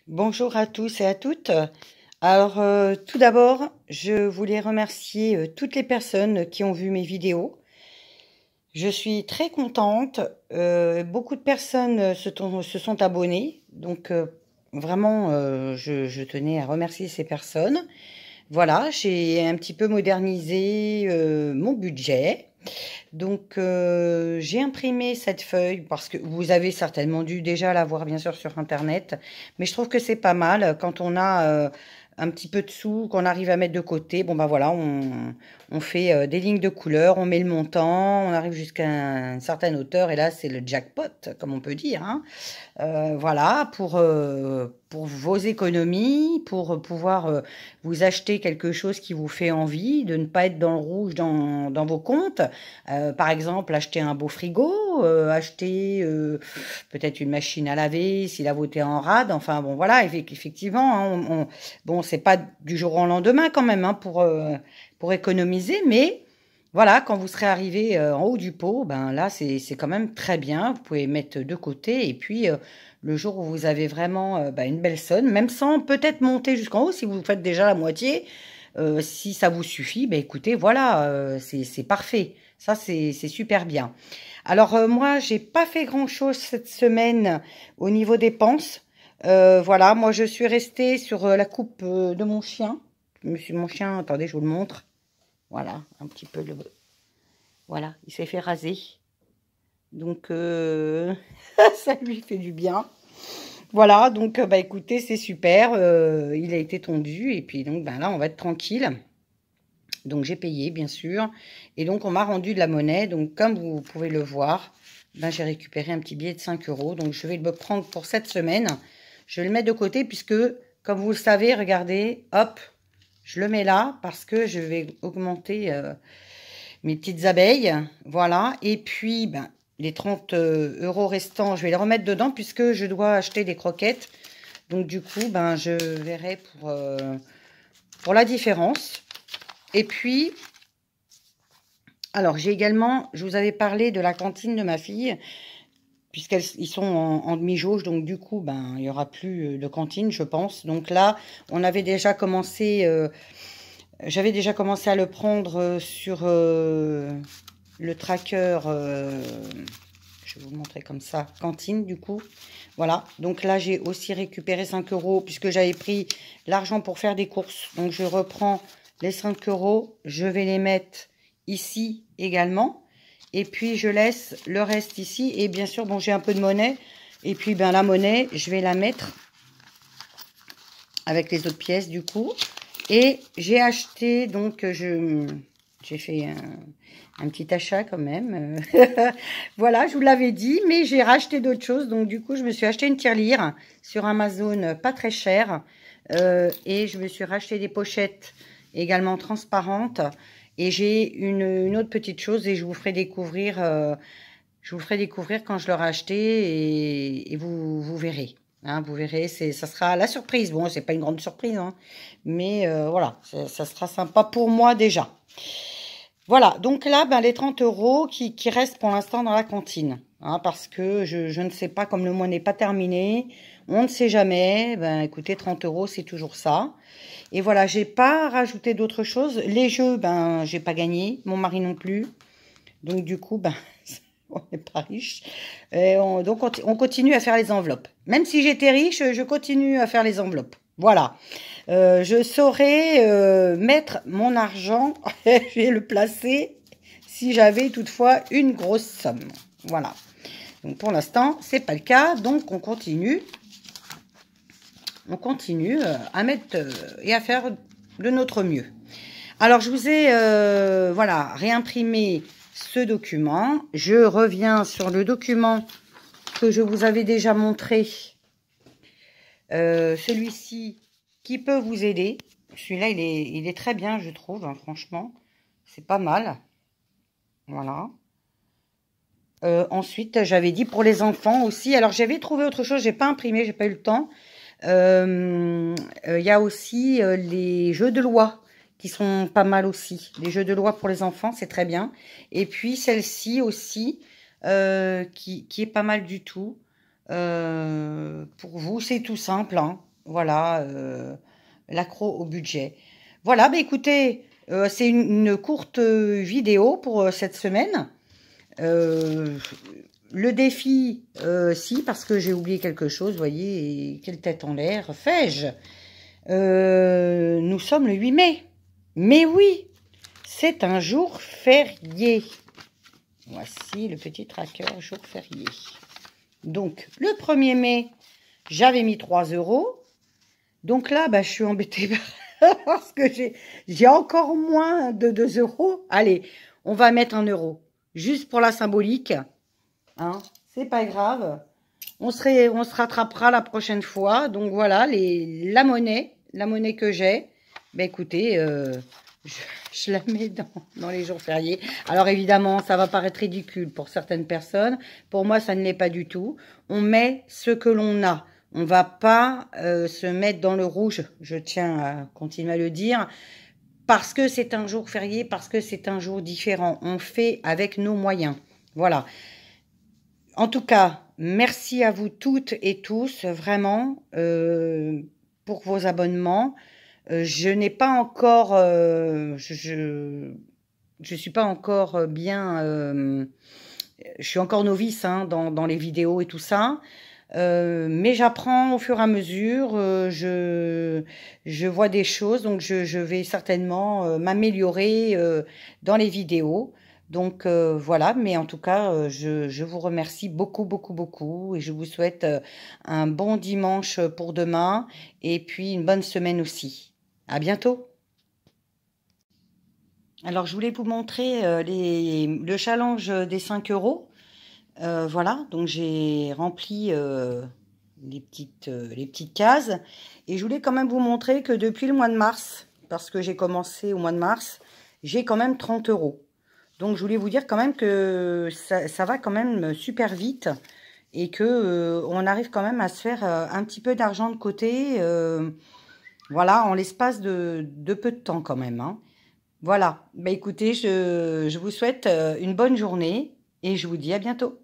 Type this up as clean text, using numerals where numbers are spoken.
Bonjour à tous et à toutes. Alors, tout d'abord, je voulais remercier toutes les personnes qui ont vu mes vidéos. Je suis très contente. Beaucoup de personnes se sont abonnées. Donc, vraiment, je tenais à remercier ces personnes. Voilà, j'ai un petit peu modernisé mon budget. Donc, j'ai imprimé cette feuille parce que vous avez certainement dû déjà la voir, bien sûr, sur Internet. Mais je trouve que c'est pas mal quand on a un petit peu de sous, qu'on arrive à mettre de côté. Bon, bah voilà, on fait des lignes de couleurs, on met le montant, on arrive jusqu'à une certaine hauteur. Et là, c'est le jackpot, comme on peut dire, hein. Voilà, pour vos économies, pour pouvoir vous acheter quelque chose qui vous fait envie, de ne pas être dans le rouge dans vos comptes. Par exemple, acheter un beau frigo, acheter peut-être une machine à laver si la vôtre est en rade. Enfin bon, voilà, effectivement, hein, bon, c'est pas du jour au lendemain quand même, hein, pour économiser, mais voilà, quand vous serez arrivé en haut du pot, ben là, c'est quand même très bien. Vous pouvez mettre de côté et puis le jour où vous avez vraiment ben, une belle somme, même sans peut-être monter jusqu'en haut, si vous faites déjà la moitié, si ça vous suffit, ben écoutez, voilà, c'est parfait. Ça, c'est super bien. Alors moi, j'ai pas fait grand-chose cette semaine au niveau dépenses. Voilà, moi, je suis restée sur la coupe de mon chien. Mon chien, attendez, je vous le montre. Voilà, un petit peu le... Voilà, il s'est fait raser. Donc, ça lui fait du bien. Voilà, donc, bah écoutez, c'est super. Il a été tondu. Et puis, donc, ben là, on va être tranquille. Donc, j'ai payé, bien sûr. Et donc, on m'a rendu de la monnaie. Donc, comme vous pouvez le voir, ben, j'ai récupéré un petit billet de 5 euros. Donc, je vais le prendre pour cette semaine. Je vais le mettre de côté puisque, comme vous le savez, regardez, hop, je le mets là parce que je vais augmenter... mes petites abeilles, voilà. Et puis, ben, les 30 euros restants, je vais les remettre dedans puisque je dois acheter des croquettes. Donc, du coup, ben, je verrai pour la différence. Et puis, alors, j'ai également, je vous avais parlé de la cantine de ma fille, puisqu'ils sont en demi-jauge. Donc, du coup, ben, il n'y aura plus de cantine, je pense. Donc là, on avait déjà commencé... j'avais déjà commencé à le prendre sur le tracker, je vais vous le montrer comme ça, cantine du coup. Voilà, donc là j'ai aussi récupéré 5 euros puisque j'avais pris l'argent pour faire des courses. Donc je reprends les 5 euros, je vais les mettre ici également. Et puis je laisse le reste ici. Et bien sûr, bon, j'ai un peu de monnaie. Et puis ben, la monnaie, je vais la mettre avec les autres pièces du coup. Et j'ai acheté, donc j'ai fait un petit achat quand même. Voilà, je vous l'avais dit, mais j'ai racheté d'autres choses. Donc du coup, je me suis acheté une tirelire sur Amazon, pas très chère. Et je me suis racheté des pochettes également transparentes. Et j'ai une autre petite chose et je vous ferai découvrir, quand je l'aurai acheté et vous verrez. Hein, vous verrez, ça sera la surprise. Bon, c'est pas une grande surprise, hein, mais voilà, ça sera sympa pour moi déjà. Voilà, donc là, ben, les 30 euros qui restent pour l'instant dans la cantine. Hein, parce que je ne sais pas, comme le mois n'est pas terminé, on ne sait jamais. Ben, écoutez, 30 euros, c'est toujours ça. Et voilà, j'ai pas rajouté d'autres choses. Les jeux, ben, j'ai pas gagné. Mon mari non plus. Donc, du coup, ben, on n'est pas riche. Donc, on continue à faire les enveloppes. Même si j'étais riche, je continue à faire les enveloppes. Voilà. Je saurais mettre mon argent et le placer si j'avais toutefois une grosse somme. Voilà. Donc, pour l'instant, c'est pas le cas. Donc, on continue. On continue à mettre et à faire de notre mieux. Alors, je vous ai voilà, réimprimé ce document. Je reviens sur le document que je vous avais déjà montré. Celui-ci qui peut vous aider. Celui-là, il est très bien, je trouve, hein, franchement. C'est pas mal. Voilà. Ensuite, j'avais dit pour les enfants aussi. Alors, j'avais trouvé autre chose. J'ai pas imprimé, j'ai pas eu le temps. Y a aussi les jeux de loi qui sont pas mal aussi. Les jeux de loi pour les enfants, c'est très bien. Et puis celle-ci aussi, qui est pas mal du tout. Pour vous, c'est tout simple, hein. Voilà, l'accro au budget. Voilà, bah écoutez, c'est une courte vidéo pour cette semaine. Le défi, si, parce que j'ai oublié quelque chose, vous voyez, et quelle tête en l'air fais-je? Nous sommes le 8 mai. Mais oui, c'est un jour férié. Voici le petit tracker jour férié. Donc, le 1er mai, j'avais mis 3 €. Donc là, bah, je suis embêtée parce que j'ai encore moins de 2 €. Allez, on va mettre 1 €. Juste pour la symbolique. Hein, c'est pas grave. On se rattrapera la prochaine fois. Donc voilà, la monnaie que j'ai. Ben écoutez, je la mets dans les jours fériés. Alors évidemment, ça va paraître ridicule pour certaines personnes. Pour moi, ça ne l'est pas du tout. On met ce que l'on a. On va pas se mettre dans le rouge. Je tiens à continuer à le dire. Parce que c'est un jour férié, parce que c'est un jour différent. On fait avec nos moyens. Voilà. En tout cas, merci à vous toutes et tous, vraiment, pour vos abonnements. Je n'ai pas encore, je suis pas encore bien, je suis encore novice hein, dans les vidéos et tout ça. Mais j'apprends au fur et à mesure, je vois des choses, donc je vais certainement m'améliorer dans les vidéos. Donc voilà, mais en tout cas, je vous remercie beaucoup, beaucoup, beaucoup et je vous souhaite un bon dimanche pour demain et puis une bonne semaine aussi. À bientôt. Alors, je voulais vous montrer le challenge des 5 €. Voilà, donc j'ai rempli les petites cases. Et je voulais quand même vous montrer que depuis le mois de mars, parce que j'ai commencé au mois de mars, j'ai quand même 30 €. Donc je voulais vous dire quand même que ça va quand même super vite et que on arrive quand même à se faire un petit peu d'argent de côté, voilà, en l'espace de peu de temps quand même. Hein. Voilà, bah écoutez, je vous souhaite une bonne journée et je vous dis à bientôt.